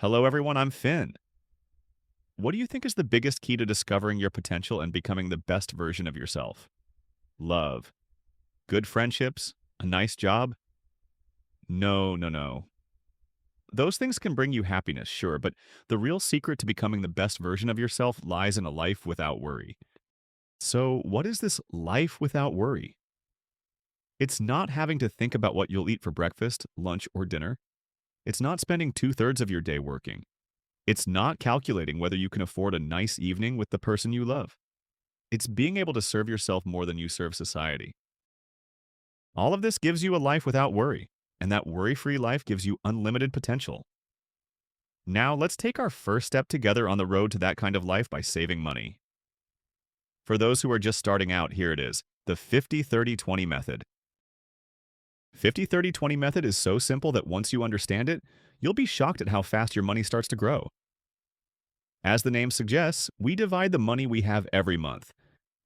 Hello, everyone. I'm Finn. What do you think is the biggest key to discovering your potential and becoming the best version of yourself? Love, good friendships, a nice job? No, no, no. Those things can bring you happiness, sure, but the real secret to becoming the best version of yourself lies in a life without worry. So, what is this life without worry? It's not having to think about what you'll eat for breakfast, lunch, or dinner. It's not spending two-thirds of your day working. It's not calculating whether you can afford a nice evening with the person you love. It's being able to serve yourself more than you serve society. All of this gives you a life without worry, and that worry-free life gives you unlimited potential. Now, let's take our first step together on the road to that kind of life by saving money. For those who are just starting out, here it is, the 50-30-20 method. 50-30-20 method is so simple that once you understand it, you'll be shocked at how fast your money starts to grow. As the name suggests, we divide the money we have every month.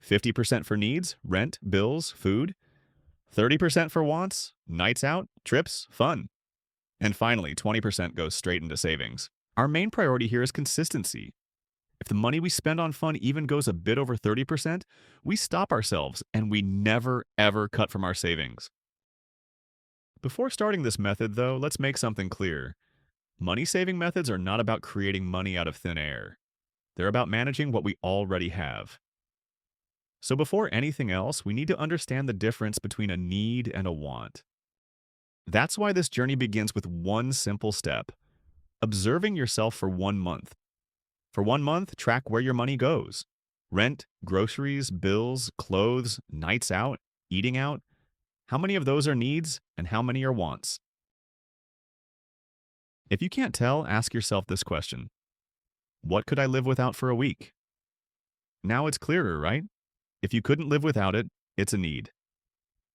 50% for needs, rent, bills, food. 30% for wants, nights out, trips, fun. And finally, 20% goes straight into savings. Our main priority here is consistency. If the money we spend on fun even goes a bit over 30%, we stop ourselves and we never, ever cut from our savings. Before starting this method, though, let's make something clear. Money-saving methods are not about creating money out of thin air. They're about managing what we already have. So before anything else, we need to understand the difference between a need and a want. That's why this journey begins with one simple step: observing yourself for 1 month. For 1 month, track where your money goes. Rent, groceries, bills, clothes, nights out, eating out. How many of those are needs and how many are wants? If you can't tell, ask yourself this question: what could I live without for a week? Now it's clearer, right? If you couldn't live without it, it's a need.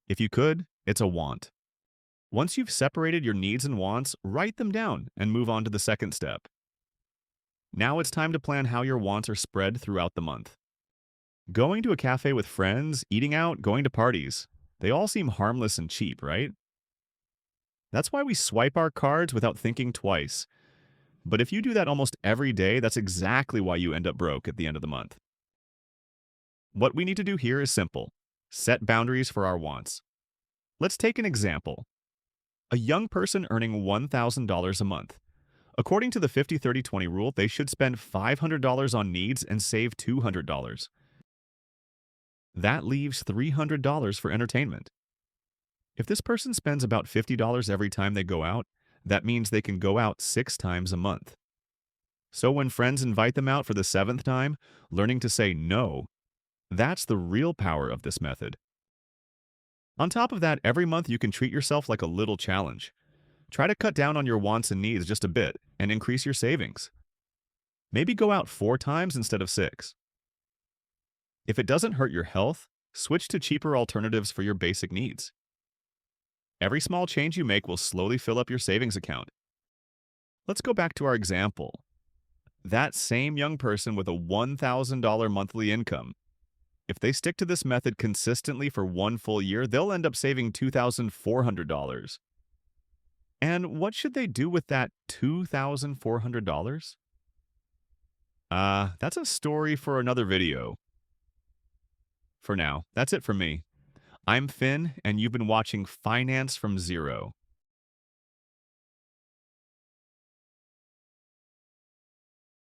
If you could, it's a want. Once you've separated your needs and wants, write them down and move on to the second step. Now it's time to plan how your wants are spread throughout the month. Going to a cafe with friends, eating out, going to parties, they all seem harmless and cheap, right? That's why we swipe our cards without thinking twice. But if you do that almost every day, that's exactly why you end up broke at the end of the month. What we need to do here is simple: set boundaries for our wants. Let's take an example. A young person earning $1,000 a month. According to the 50-30-20 rule, they should spend $500 on needs and save $200. That leaves $300 for entertainment. If this person spends about $50 every time they go out, that means they can go out 6 times a month. So when friends invite them out for the 7th time, learning to say no, that's the real power of this method. On top of that, every month you can treat yourself like a little challenge. Try to cut down on your wants and needs just a bit and increase your savings. Maybe go out 4 times instead of 6. If it doesn't hurt your health, switch to cheaper alternatives for your basic needs. Every small change you make will slowly fill up your savings account. Let's go back to our example. That same young person with a $1,000 monthly income. If they stick to this method consistently for 1 full year, they'll end up saving $2,400. And what should they do with that $2,400? That's a story for another video. For now, that's it from me. I'm Finn, and you've been watching Finance from Zero.